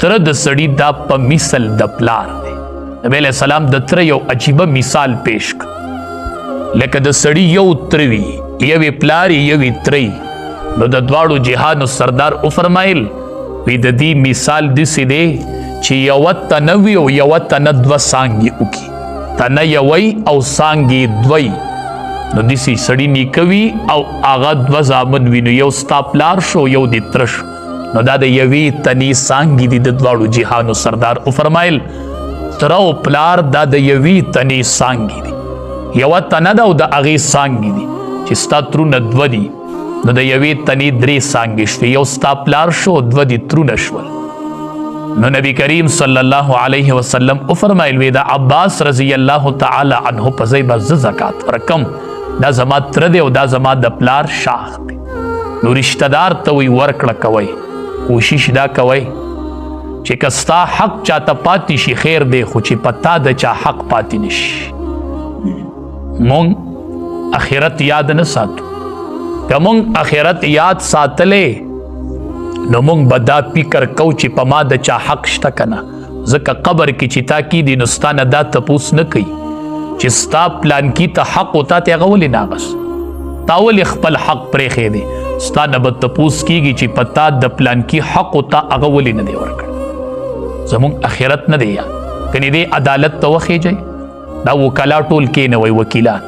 تر د سړي دا په مثال د پلار دی. نبی علیہ السلام د تر یو عجیبه مثال پیش کړ. لکه د سړي یو تروي یوې پلار یوې ترۍ نو د دواړو جهانو سردار وفرمایل وی د دې مثال داسې دی چې یوه تنه وي او یوه تنه دوه څانګې وکړي. تنه یوی او څانګې دوی نو داسې سړي نیکه وي او هغه دوه زامن وي نو یو ستا پلار شو یو دې تره شو نو دا د یوې تنې څانګې دي. د دواړو جهانو سردار وفرمایل تره او پلار دا د یوې تنې څانګې دي. یوه تنه ده او د هغې څانګې دي چې ستا ترونه دوه دي نو د یوې تنې درې څانګې شوې. یو ستا پلار شو دوه دې ترونه شول. نو نبی کریم صلی الله علیه وسلم وفرمایل وی د عباس رضی الله تعالی عنه په ځای به زه زکات ورکم. دا زما تره دی او دا زما د پلار شاخ دی. نو رشته دار ته وی ورکړه کوئ. کوشش دا کوئ چې که ستا حق چاته پاتې شي خیر دی خو چې په تا د چا حق پاتې نشي. مونږ اخرت یاد نه ساتو. که مونږ اخرت یاد ساتلې نو مونږ به دا فکر کو چې په ما د چا حق شته که نه. ځکه قبر کې چې تا کیدي نو ستا نه دا تپوس نه کوي چې ستا پلانکي ته حق و تا ته هغه ولې نه اخیست. تا ولې خپل حق پرېښی دی. ستا نه به تپوس کیږي چې په تا د پلانکي حق و تا هغه ولې نه دی ورکړی. زمونږ اخرت نه دی یاد. کنې دې عدالت ته وخېږئ. دا وکلا ټول کېنوئ وکیلان